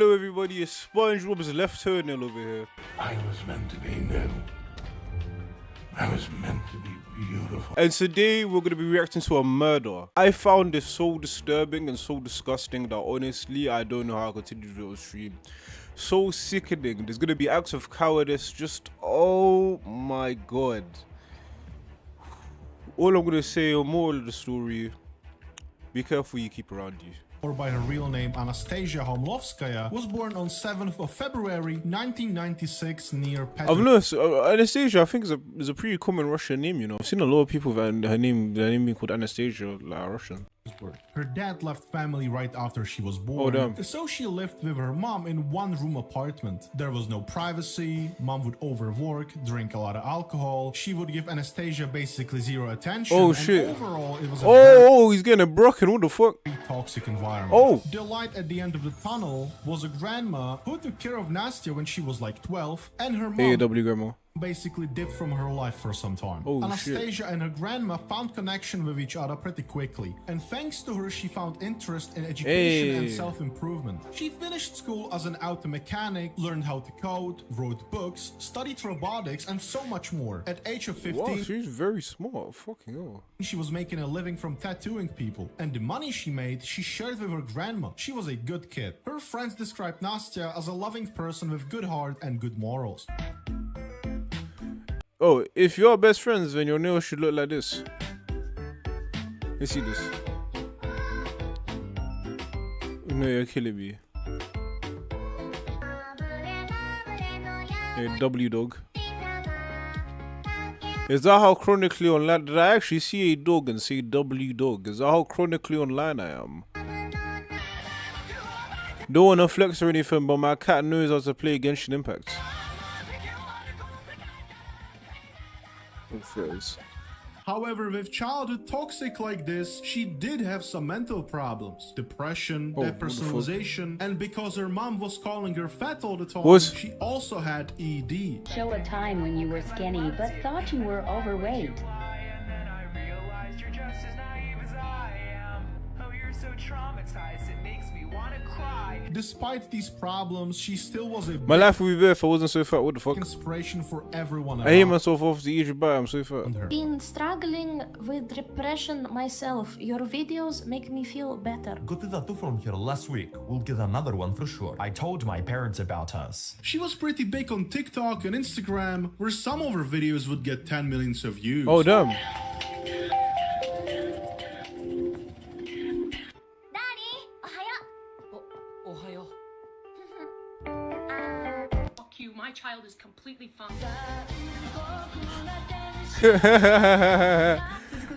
Hello everybody, it's SpongeBob's left toenail over here. I was meant to be new. I was meant to be beautiful. And today we're going to be reacting to a murder. I found this so disturbing and so disgusting that honestly I don't know how I continue to do a stream. So sickening. There's going to be acts of cowardice, just oh my god. All I'm going to say, or moral of the story, be careful you keep around you. Or by her real name Anastasia Homlovskaya, was born on 7th of February 1996 near I've noticed Anastasia, I think, is a pretty common Russian name, you know. I've seen a lot of people with their name being called Anastasia, like Russian. Her dad left family right after she was born, Oh, damn. so she lived with her mom in one-room apartment. There was no privacy, mom would overwork, drink a lot of alcohol, she would give Anastasia basically zero attention, Oh, and shit. overall it was a Oh, he's getting a broken, what the fuck? very toxic environment. Oh. The light at the end of the tunnel was a grandma who took care of Nastya when she was like 12, and her mom AW grandma. basically dipped from her life for some time. Oh, Anastasia and her grandma found connection with each other pretty quickly, and thanks to her she found interest in education and self-improvement. She finished school as an auto mechanic, learned how to code, wrote books, studied robotics, and so much more. At age of 15, Wow, she's very smart, fucking hell. she was making a living from tattooing people, and the money she made she shared with her grandma. She was a good kid. Her friends described Nastya as a loving person with good heart and good morals. Oh, if you're best friends, then your nails should look like this. Let's see this. No, you're killing me. Hey, W dog. Is that how chronically online? Did I actually see a dog and say W dog? Is that how chronically online I am? Don't wanna flex or anything, but my cat knows how to play Genshin Impact. However, with childhood toxic like this, she did have some mental problems. Depression, depersonalization, and because her mom was calling her fat all the time, she also had ED. Show a time when you were skinny but thought you were overweight. Despite these problems, she still was a My life would be better if I wasn't so fat. What the fuck? inspiration for everyone. I hate myself off the age by I'm so fat. Been struggling with depression myself. Your videos make me feel better. Got a tattoo from her last week. We'll get another one for sure. I told my parents about us. She was pretty big on TikTok and Instagram, where some of her videos would get 10 million views. Oh damn. Fuck you, my child is completely fine.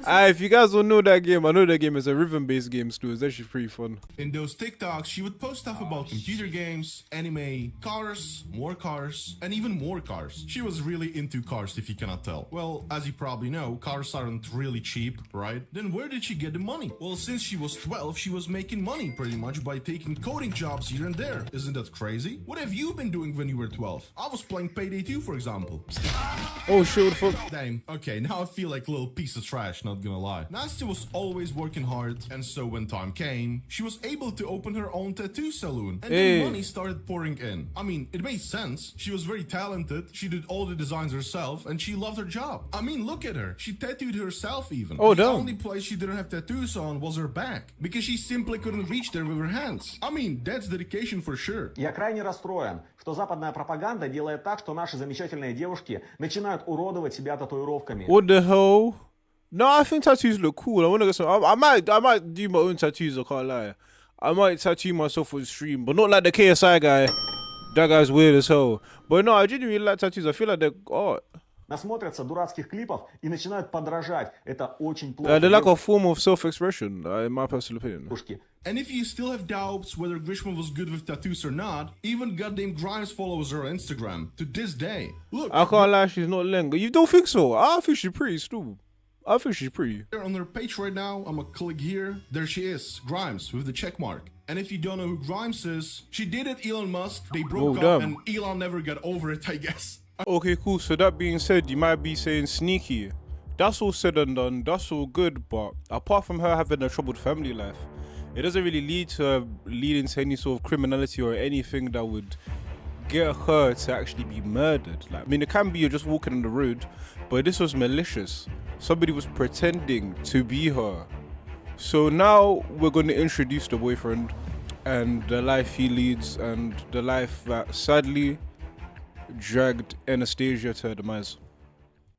If you guys don't know that game, I know that game is a rhythm-based game too. It's actually pretty fun. In those TikToks, she would post stuff about computer games, anime, cars, and even more cars. She was really into cars, if you cannot tell. Well, as you probably know, cars aren't really cheap, right? Then where did she get the money? Well, since she was 12, she was making money pretty much by taking coding jobs here and there. Isn't that crazy? What have you been doing when you were 12? I was playing Payday 2, for example. Oh shit, what the fuck? Damn, okay, now I feel like a little piece of trash, not gonna lie. Nastya was always working hard, and so when time came, she was able to open her own tattoo salon, and then money started pouring in. I mean, it made sense. She was very talented, she did all the designs herself, and she loved her job. I mean, look at her. She tattooed herself even. Oh, the damn. only place she didn't have tattoos on was her back, because she simply couldn't reach there with her hands. I mean, that's dedication for sure. Я крайне расстроен, что западная пропаганда делает так, что наши замечательные девушки начинают уродовать себя татуировками. What the hell? No, I think tattoos look cool. I wanna get some. I might do my own tattoos. I can't lie. I might tattoo myself on stream, but not like the KSI guy. That guy's weird as hell. But no, I genuinely like tattoos. I feel like they're art. Насмотрятся дурацких клипов и начинают подражать. Это очень плохо. They're like a form of self-expression, in my personal opinion. And if you still have doubts whether Grishma was good with tattoos or not, even goddamn Grimes follows her on Instagram to this day. Look, I can't lie, she's not Lenga. You don't think so? I think she's pretty still. I think she's pretty. On her page right now, I'm gonna click here. There she is, Grimes, with the check mark. And if you don't know who Grimes is, she did it Elon Musk. They broke up and Elon never got over it, I guess. Okay, cool. So that being said, you might be saying sneaky. That's all said and done. That's all good, but apart from her having a troubled family life, It doesn't really lead to her leading to any sort of criminality or anything that would get her to actually be murdered. Like, I mean, it can be you're just walking on the road, but this was malicious. Somebody was pretending to be her. So now we're going to introduce the boyfriend and the life he leads and the life that sadly dragged Anastasia to her demise.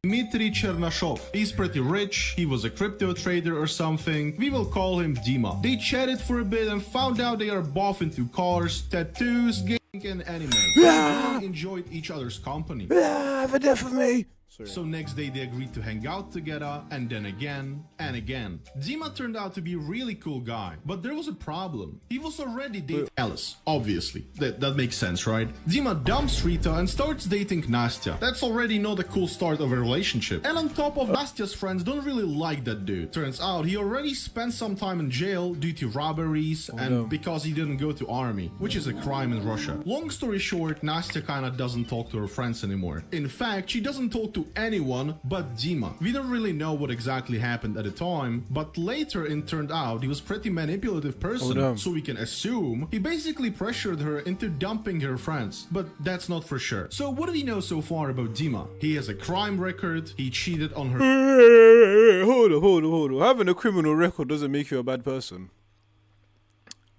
Dmitry Chernashov. He's pretty rich, he was a crypto trader or something. We will call him Dima. They chatted for a bit and found out they are both into cars, tattoos, gaming and anime. They really enjoyed each other's company. Have a death of me. So next day they agreed to hang out together, and then again and again. Dima turned out to be a really cool guy, but there was a problem. He was already dating Alice, obviously. That makes sense, right? Dima dumps Rita and starts dating Nastya. That's already not a cool start of a relationship. And on top of Nastya's friends don't really like that dude. Turns out he already spent some time in jail due to robberies and because he didn't go to army, which is a crime in Russia. Long story short, Nastya kinda doesn't talk to her friends anymore. In fact, she doesn't talk to anyone but Dima. We don't really know what exactly happened at the time, but later it turned out he was pretty manipulative person, so we can assume he basically pressured her into dumping her friends, but that's not for sure. So what do we know so far about Dima? He has a crime record, he cheated on her. Hold on. Having a criminal record doesn't make you a bad person.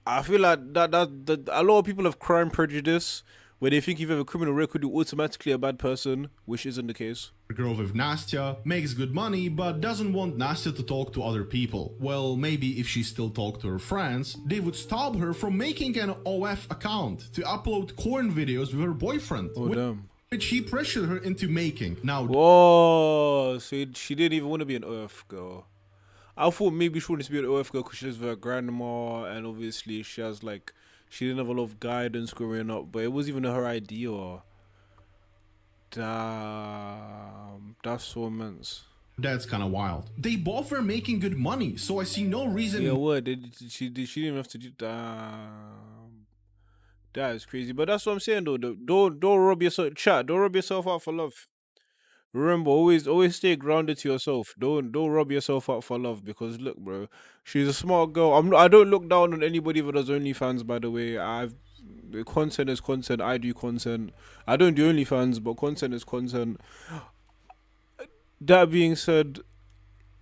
I feel like that a lot of people have crime prejudice where they think if you have a criminal record, you're automatically a bad person, which isn't the case. Girl with Nastya, makes good money, but doesn't want Nastya to talk to other people. Well, maybe if she still talked to her friends, they would stop her from making an OF account to upload corn videos with her boyfriend. Which he pressured her into making. Now, whoa, so she didn't even want to be an OF girl. I thought maybe she wanted to be an OF girl because she lives with her grandma, and obviously she has like, she didn't have a lot of guidance growing up, but it wasn't even her idea. Damn, that's so immense. That's kind of wild. They both were making good money, so I see no reason. Yeah, what? She didn't have to do that. That is crazy. But that's what I'm saying though. Don't rob yourself. Chat. Don't rob yourself out for love. Remember, always stay grounded to yourself. Don't rob yourself out for love, because look, bro, she's a smart girl. I don't look down on anybody that does OnlyFans, by the way. The content is content. I do content. I don't do OnlyFans, but content is content. That being said,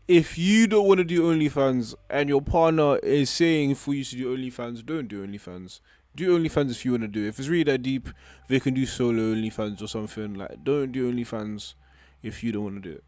if you don't want to do OnlyFans and your partner is saying for you to do OnlyFans, don't do OnlyFans. Do OnlyFans if you want to do it. If it's really that deep, they can do solo OnlyFans or something. Like, don't do OnlyFans if you don't want to do it.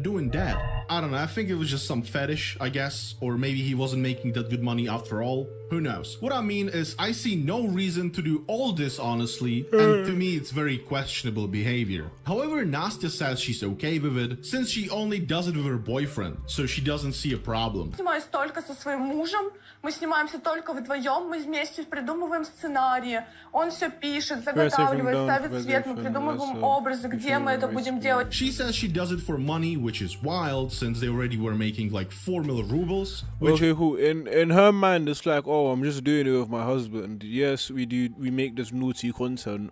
Doing that, I don't know, I think it was just some fetish, I guess, or maybe he wasn't making that good money after all. Who knows? What I mean is, I see no reason to do all this honestly, and to me it's very questionable behavior. However, Nastya says she's okay with it, since she only does it with her boyfriend, so she doesn't see a problem. Снимаюсь только со своим мужем, мы снимаемся только вдвоем, мы вместе придумываем сценарии, он все пишет, заготавливает, ставит свет, мы придумываем образы, где мы это будем делать. She says she does it for money, which is wild, since they already were making like 4 million rubles. Okay, cool. In her mind, it's like, oh, I'm just doing it with my husband. Yes, we make this naughty content,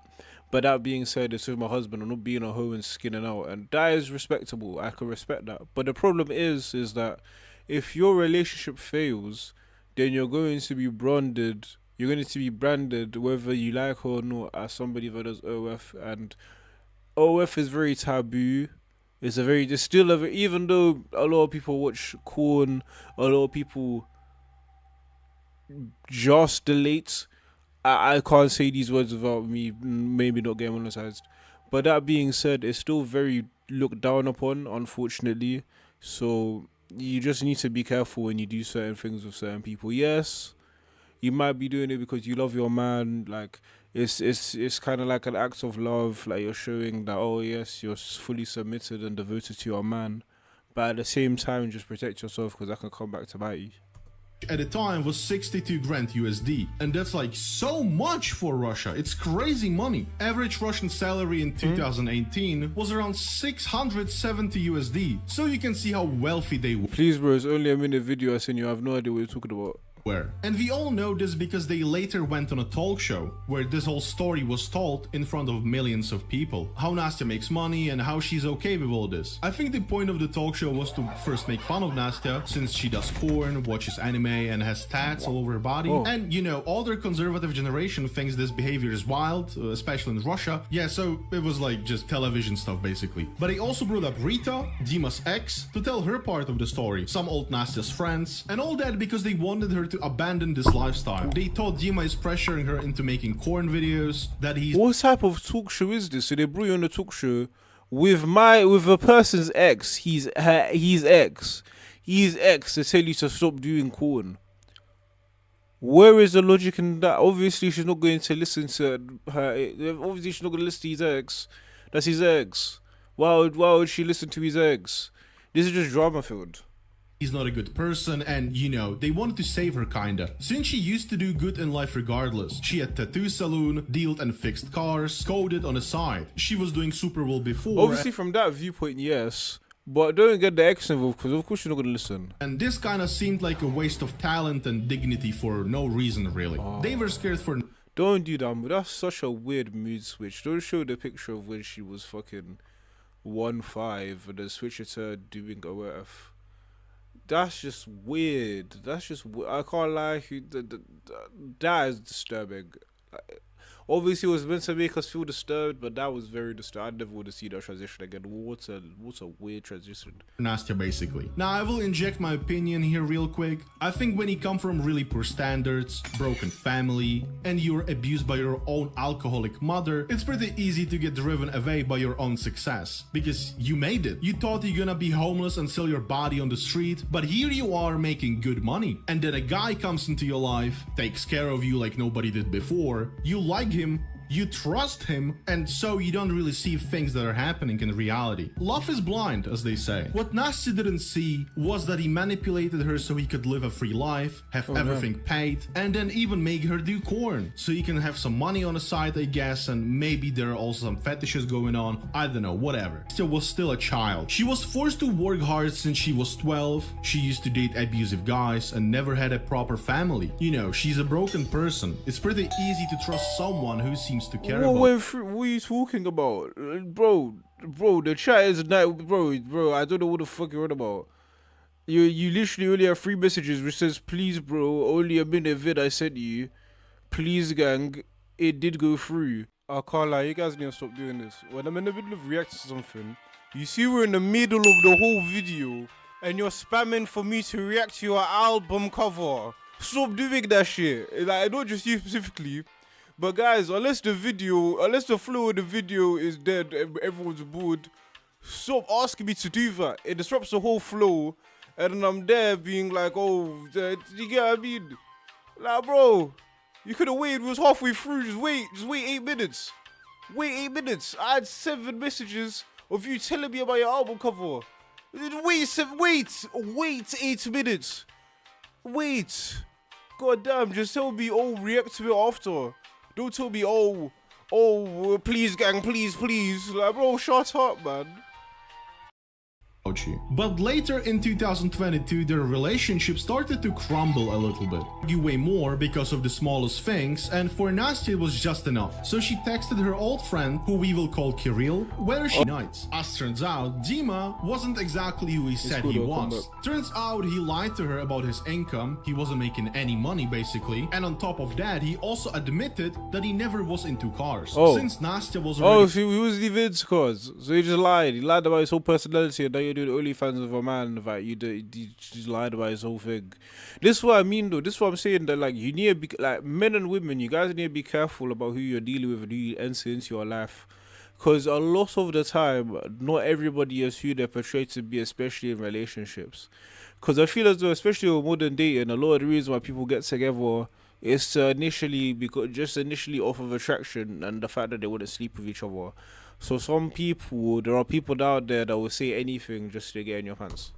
but that being said, it's with my husband. I'm not being a hoe and skinning out, and that is respectable. I can respect that. But the problem is that if your relationship fails, then you're going to be branded. You're going to be branded, whether you like her or not, as somebody that does OF, and OF is very taboo. It's still even though a lot of people watch corn, a lot of people just delete. I can't say these words without me maybe not getting monetized. But that being said, it's still very looked down upon, unfortunately. So you just need to be careful when you do certain things with certain people. Yes, you might be doing it because you love your man, like it's kind of like an act of love, like you're showing that, oh yes, you're fully submitted and devoted to your man, but at the same time just protect yourself, because that can come back to bite you. At the time was 62 grand USD, and that's like so much for Russia. It's crazy money. Average Russian salary in 2018 was around 670 USD, so you can see how wealthy they were. Please bro, it's only a minute video I sent you. I have no idea what you're talking about. And we all know this because they later went on a talk show where this whole story was told in front of millions of people. How Nastya makes money and how she's okay with all this. I think the point of the talk show was to first make fun of Nastya since she does porn, watches anime and has tats all over her body. And you know, older conservative generation thinks this behavior is wild, especially in Russia. Yeah, so it was like just television stuff basically. But he also brought up Rita, Dima's ex, to tell her part of the story, some old Nastya's friends, and all that because they wanted her to abandon this lifestyle. They thought Dima is pressuring her into making porn videos, that he's— What type of talk show is this? So they brought you on a talk show with a person's ex, he's ex to tell you to stop doing porn. Where is the logic in that? Obviously she's not going to listen to her, obviously she's not going to listen to his ex. That's his ex. Why would she listen to his ex? This is just drama filled. He's not a good person, and you know, they wanted to save her kinda. Since she used to do good in life regardless. She had tattoo salon, dealt and fixed cars, coded on the side. She was doing super well before. Obviously from that viewpoint, yes. But don't get the ex involved because of course you're not gonna listen. And this kinda seemed like a waste of talent and dignity for no reason really. They were scared for— Don't do that, but that's such a weird mood switch. Don't show the picture of when she was fucking 1-5 and then switch it to doing OF. That's just weird. I can't lie. That is disturbing. Obviously, it was meant to make us feel disturbed, but that was very disturbing. I never want to see that transition again. What's a weird transition. Nastya, basically. Now, I will inject my opinion here real quick. I think when you come from really poor standards, broken family, and you're abused by your own alcoholic mother, it's pretty easy to get driven away by your own success. Because you made it. You thought you're gonna be homeless and sell your body on the street, but here you are making good money. And then a guy comes into your life, takes care of you like nobody did before, you like him, you trust him, and so you don't really see things that are happening in reality. Love is blind, as they say. What Nastya didn't see was that he manipulated her so he could live a free life, have everything paid, and then even make her do porn. So he can have some money on the side, I guess, and maybe there are also some fetishes going on, I don't know, whatever. Nastya was still a child. She was forced to work hard since she was 12, she used to date abusive guys, and never had a proper family. You know, she's a broken person. It's pretty easy to trust someone who seems to care about. What are you talking about? Bro, the chat is not, bro, I don't know what the fuck you're on about. You literally only have 3 messages which says, please bro, only a minute vid I sent you. Please gang, it did go through. I can't lie, you guys need to stop doing this. When I'm in the middle of reacting to something, you see we're in the middle of the whole video, and you're spamming for me to react to your album cover. Stop doing that shit. Like, not just you specifically. But guys, unless the flow of the video is dead, everyone's bored, stop asking me to do that. It disrupts the whole flow, and then I'm there being like, oh, do you get what I mean? Like, bro, you could have waited, it was halfway through, just wait 8 minutes. Wait 8 minutes. I had 7 messages of you telling me about your album cover. Wait 8 minutes. Wait. God damn, just tell me, oh, react to it after. Don't tell me, oh, please gang, please. Like, bro, shut up, man. But later in 2022, their relationship started to crumble a little bit. Argue way more because of the smallest things, and for Nastya it was just enough. So she texted her old friend, who we will call Kirill, whether she nights. As turns out, Dima wasn't exactly who he said he was. Turns out he lied to her about his income, he wasn't making any money basically, and on top of that, he also admitted that he never was into cars. Since Nastya was already— so he was even into cars, so he just lied. He lied about his whole personality, and now you're doing Onlyfans of a man, that you just lied about his whole thing. This is what I mean though, this is what I'm saying, that like, you need to be, like, men and women, you guys need to be careful about who you're dealing with and who you enter into your life. Because a lot of the time, not everybody is who they're portrayed to be, especially in relationships. Because I feel as though, especially with modern dating, a lot of the reason why people get together is to initially off of attraction and the fact that they want to sleep with each other. So there are people out there that will say anything just to get in your pants.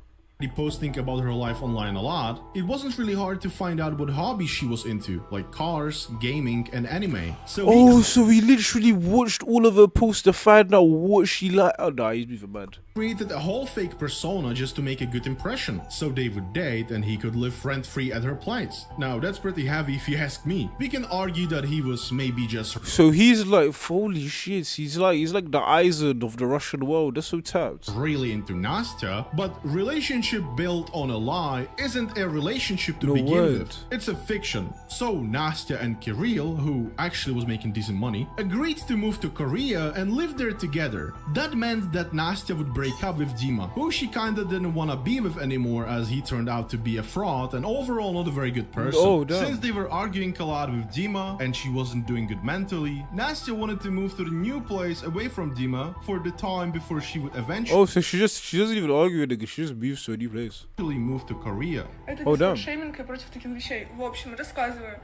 posting about her life online a lot, it wasn't really hard to find out what hobbies she was into, like cars, gaming, and anime. So so he literally watched all of her posts to find out what she liked. Oh no, he's even mad. Created a whole fake persona just to make a good impression, so they would date and he could live rent-free at her place. Now that's pretty heavy if you ask me. We can argue that he was maybe just So he's like, holy shit, he's like the Eisen of the Russian world. That's so tapped. really into Nastya, but relationship built on a lie isn't a relationship to begin with. It's a fiction. So Nastya and Kirill, who actually was making decent money, agreed to move to Korea and live there together. That meant that Nastya would break up with Dima, who she kinda didn't wanna be with anymore as he turned out to be a fraud and overall not a very good person. Oh, damn. Since they were arguing a lot with Dima and she wasn't doing good mentally, Nastya wanted to move to the new place away from Dima for the time before she would eventually Oh, so she doesn't even argue with it, she just moves to a new place. move to Korea. Это Oh, damn. шейминг я против таких вещей. В общем, рассказываю.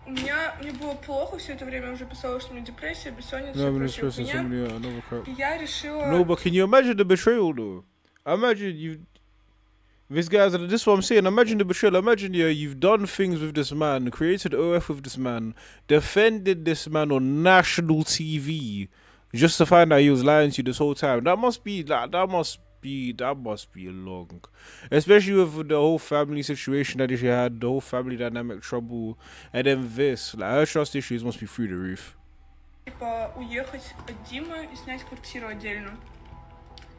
Мне было плохо все это время, уже писала, что у меня депрессия, бессонница, No, but прочая it's just хуйня. somebody, another crap. И я решила... No, but can you imagine the betrayal though? Imagine you. This guy's. This is what I'm saying. Imagine the betrayal. Imagine you've done things with this man, created OF with this man, defended this man on national TV, just to find out he was lying to you this whole time. That must be long, especially with the whole family situation that she had, the whole family dynamic trouble, and then this. Like her trust issues must be through the roof. Типа уехать от Димы и снять квартиру отдельно.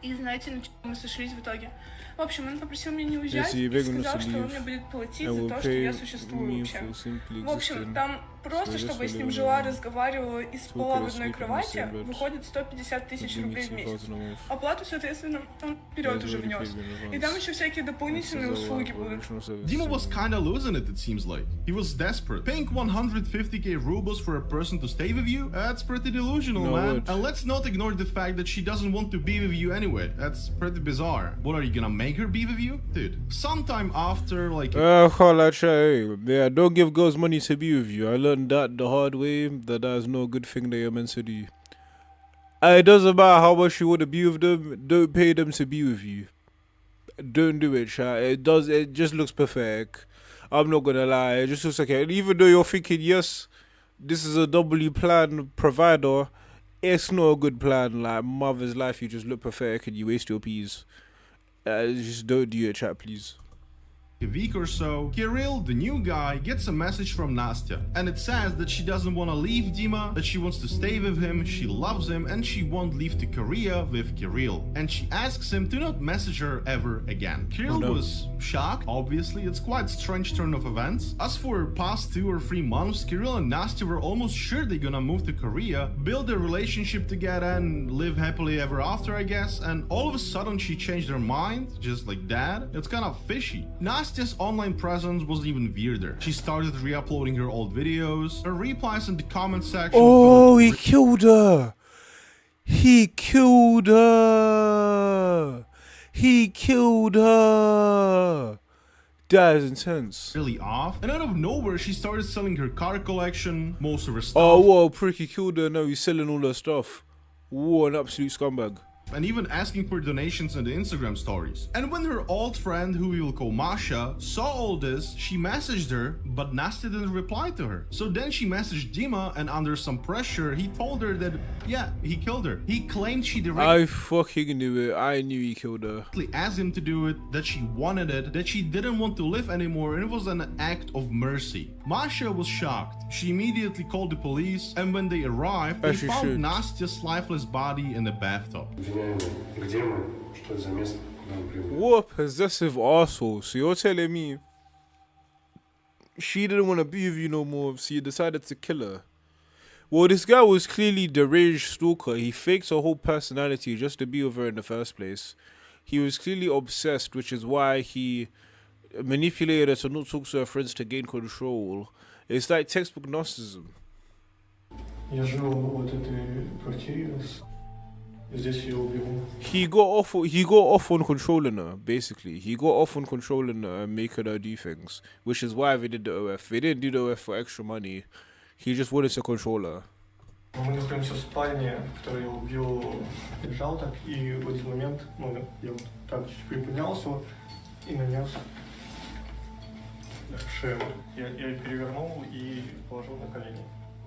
И знаете, на чем мы сошлись в итоге? В общем, он попросил меня не уезжать и сказал, что он мне будет платить за то, что я существую вообще. В общем, там просто, чтобы я с ним жила, разговаривала и спала в одной кровати, выходит 150 тысяч рублей в месяц. Оплату, соответственно, он вперед уже внес. И там еще всякие дополнительные услуги будут. Dima was kinda losing it seems like. He was desperate. Paying 150k rubles for a person to stay with you? That's pretty delusional, man. And let's not ignore the fact that she doesn't want to be with you anyway. That's pretty bizarre. What, are you gonna make her be with you? Dude, sometime after, like... Yeah, don't give girls money to be with you. I learned that the hard way, that is no good thing that you're meant to do. It doesn't matter how much you want to be with them, don't pay them to be with you. Don't do it, chat. It just looks pathetic. I'm not gonna lie, it just looks like it. And even though you're thinking, yes, this is a W plan provider, it's not a good plan. Like mother's life, you just look pathetic and you waste your peas. Just don't do it, chat, please. A week or so, Kirill, the new guy, gets a message from Nastya, and it says that she doesn't want to leave Dima, that she wants to stay with him, she loves him, and she won't leave to Korea with Kirill. And she asks him to not message her ever again. Kirill was shocked, obviously, it's quite a strange turn of events. As for past 2 or 3 months, Kirill and Nastya were almost sure they're gonna move to Korea, build a relationship together and live happily ever after, I guess, and all of a sudden she changed her mind, just like that. It's kind of fishy. Nastya's online presence was even weirder. She started re-uploading her old videos, her replies in the comment section. Oh, he killed her! He killed her! He killed her! That is intense. Really off, and out of nowhere she started selling her car collection, most of her stuff. Oh, what a prick, he killed her, now he's selling all her stuff. What an absolute scumbag. And even asking for donations in the Instagram stories. And when her old friend, who we will call Masha, saw all this, she messaged her, but Nastya didn't reply to her. So then she messaged Dima, and under some pressure, he told her that, yeah, he killed her. He claimed she directly I fucking knew it. I knew he killed her. asked him to do it, that she wanted it, that she didn't want to live anymore, and it was an act of mercy. Masha was shocked. She immediately called the police, and when they arrived, they found Nastya's lifeless body in the bathtub. What a possessive arsehole. So you're telling me she didn't want to be with you no more, so you decided to kill her? Well, this guy was clearly the deranged stalker. He faked her whole personality just to be with her in the first place. He was clearly obsessed, which is why he manipulated her to not talk to her friends to gain control. It's like textbook narcissism. Я жил в этой квартире. He got off on controlling her, basically. He got off on controlling her and making her do things, which is why they did the OF. They didn't do the OF for extra money. He just wanted to control her. Мы находимся в спальне, в которой я убил, лежал так, и в один момент, я вот так чуть приподнялся, и нанес шею. Я ее перевернул и положил на колени.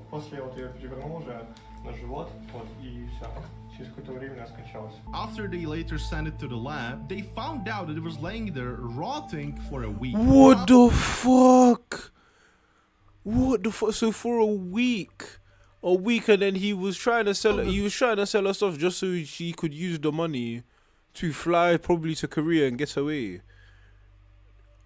После вот я перевернул уже на живот, вот, и все. Через какое-то время она скончалась. After they later sent it to the lab, they found out that it was laying there rotting for a week. What the fuck? What the fuck? So for a week, and then he was trying to sell. He was trying to sell her stuff just so she could use the money to fly probably to Korea and get away.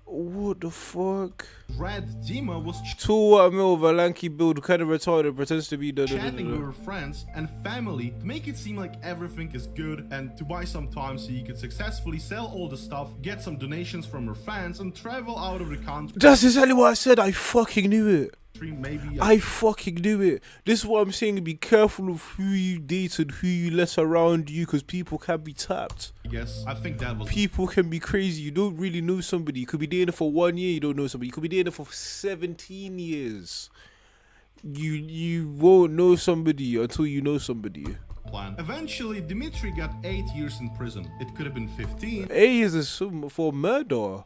What the fuck? Red Dima was Tall white male with a lanky build, kind of retarded, pretends to be the chatting with her friends and family to make it seem like everything is good and to buy some time so he could successfully sell all the stuff, get some donations from her fans, and travel out of the country. That's exactly what I said. I fucking knew it. Maybe I fucking knew it. This is what I'm saying. Be careful of who you date and who you let around you, because people can be tapped. I think that was. People can be crazy. You don't really know somebody. You could be dating for 1 year. You don't know somebody. You could be dating for 17 years. You won't know somebody until you know somebody. Plan. Eventually, Dimitri got 8 years in prison. It could have been 15. 8 years is for murder.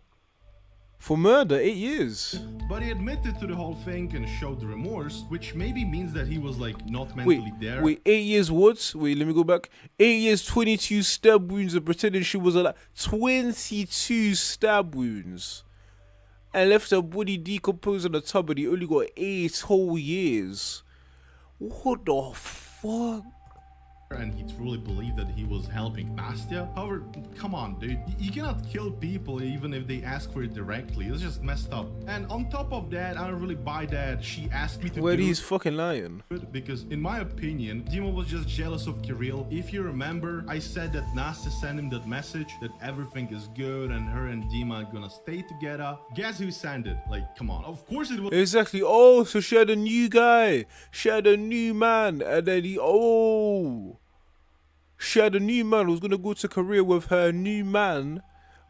For murder, 8 years. But he admitted to the whole thing and showed the remorse, which maybe means that he was like not mentally there. Wait, 8 years what? Wait, let me go back. 8 years, 22 stab wounds and pretending she was alive. 22 stab wounds. And left her body decomposed in a tub, and he only got 8 whole years. What the fuck? And he truly believed that he was helping Nastya. However, come on, dude. You cannot kill people even if they ask for it directly. It's just messed up. And on top of that, I don't really buy that she asked me to Where do he's fucking lying. because in my opinion, Dima was just jealous of Kirill. If you remember, I said that Nastya sent him that message that everything is good and her and Dima are gonna stay together. Guess who sent it? Like, come on. Of course it was. Exactly. Oh, so she had a new guy. She had a new man. And then she had a new man who was going to go to Korea with her new man,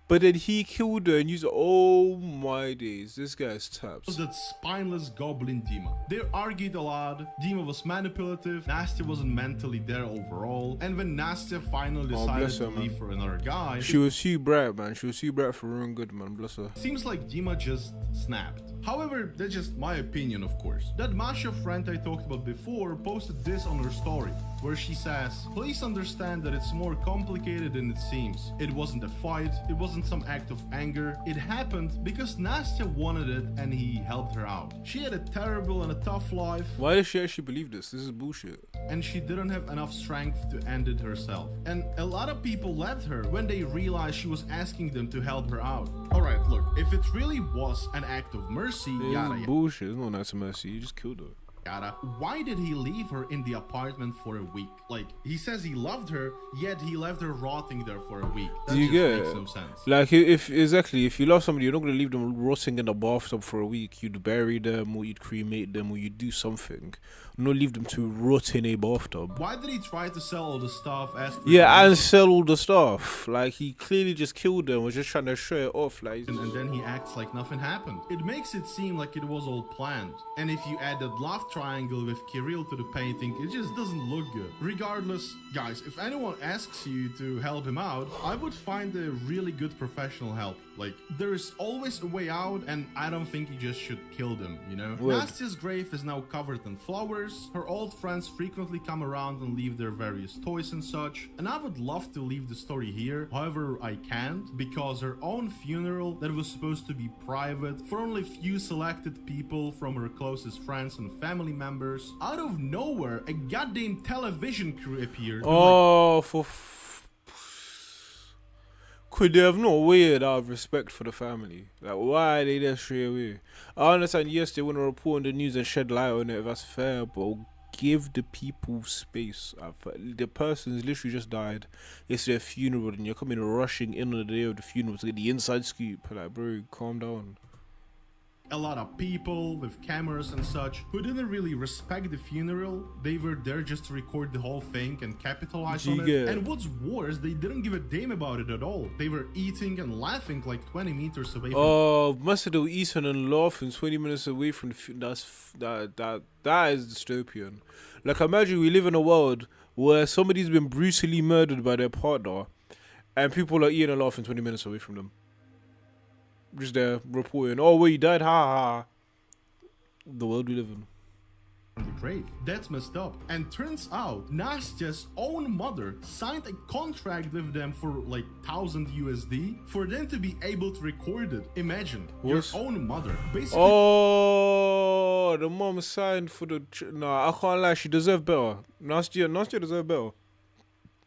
but then he killed her and used it. Oh my days, this guy's taps. That spineless goblin Dima. They argued a lot. Dima was manipulative. Nastya wasn't mentally there overall. And when Nastya finally decided to leave for another guy, she was too bright, man. She was too bright for her own good, man. Bless her. Seems like Dima just snapped. However, that's just my opinion, of course. That Masha friend I talked about before posted this on her story, where she says, "Please understand that it's more complicated than it seems. It wasn't a fight, it wasn't some act of anger. It happened because Nastya wanted it and he helped her out. She had a terrible and a tough life. Why does she actually believe this? This is bullshit. And she didn't have enough strength to end it herself. And a lot of people left her when they realized she was asking them to help her out. Alright, look, if it really was an act of mercy, it's bullshit. It's not nice of mercy. You just killed her. Why did he leave her in the apartment for a week? Like, he says he loved her, yet he left her rotting there for a week. That Do you get makes it? no sense. Like, if you love somebody, you're not gonna leave them rotting in a bathtub for a week. You'd bury them, or you'd cremate them, or you'd do something. Not leave them to rot in a bathtub. Why did he try to sell all the stuff? And sell all the stuff. Like, he clearly just killed them. Was just trying to show it off. Like, and then he acts like nothing happened. It makes it seem like it was all planned. And if you add that love triangle with Kirill to the painting, it just doesn't look good. Regardless, guys, if anyone asks you to help him out, I would find a really good professional help. Like, there's always a way out, and I don't think you just should kill them, you know? Nastya's grave is now covered in flowers. Her old friends frequently come around and leave their various toys and such. And I would love to leave the story here, however I can't, because her own funeral that was supposed to be private for only few selected people from her closest friends and family members, out of nowhere a goddamn television crew appeared. Could they have not waited out of respect for the family? Like, why are they there straight away? I understand, yes, they want to report on the news and shed light on it, that's fair, but give the people space. The person's literally just died. It's their funeral, and you're coming rushing in on the day of the funeral to get the inside scoop. Like, bro, calm down. A lot of people with cameras and such who didn't really respect the funeral. They were there just to record the whole thing and capitalize on it. And what's worse, they didn't give a damn about it at all. They were eating and laughing like 20 meters away from must have been eating and laughing 20 minutes away from the that is dystopian. Like, imagine we live in a world where somebody's been brutally murdered by their partner and people are eating and laughing 20 minutes away from them. just there reporting, oh, well, you died, ha ha. The world we live in. The grave. That's messed up. And turns out Nastya's own mother signed a contract with them for like 1,000 USD for them to be able to record it. Imagine your own mother basically. Oh, the mom signed for the. Nah, I can't lie. She deserved better. Nastya deserved better.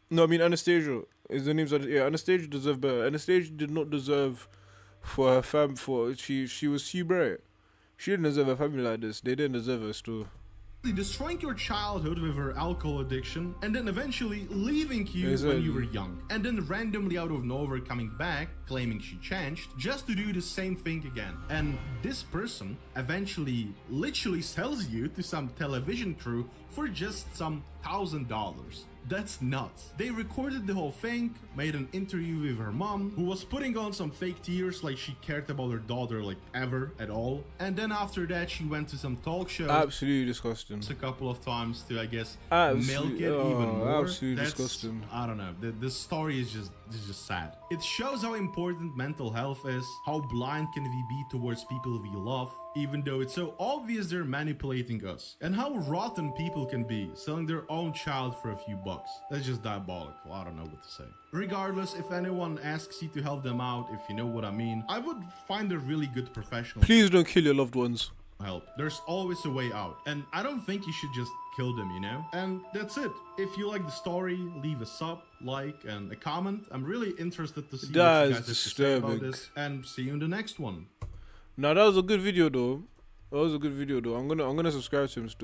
No, I mean Anastasia. Is the name's Anastasia deserved better. Anastasia did not deserve for her fam. She was too bright. She didn't deserve a family like this. They didn't deserve her too. Destroying your childhood with her alcohol addiction and then eventually leaving you when you were young, and then randomly out of nowhere coming back claiming she changed just to do the same thing again. And this person eventually literally sells you to some television crew for just some $1,000. That's nuts. They recorded the whole thing, made an interview with her mom, who was putting on some fake tears like she cared about her daughter like ever at all. And then after that she went to some talk shows. Absolutely disgusting. A couple of times to, I guess, milk it even more. Absolutely disgusting. I don't know. The story is just sad. It shows how important mental health is, how blind can we be towards people we love, even though it's so obvious they're manipulating us, and how rotten people can be, selling their own child for a few bucks. That's just diabolical. I don't know what to say. Regardless, if anyone asks you to help them out, if you know what I mean, I would find a really good professional. Please don't kill your loved ones. Help. There's always a way out, and I don't think you should just kill them, you know? And that's it. If you like the story, leave a sub, like, and a comment. I'm really interested to see what you guys have to say about this, and see you in the next one. Now that was a good video though. I'm gonna subscribe to him still.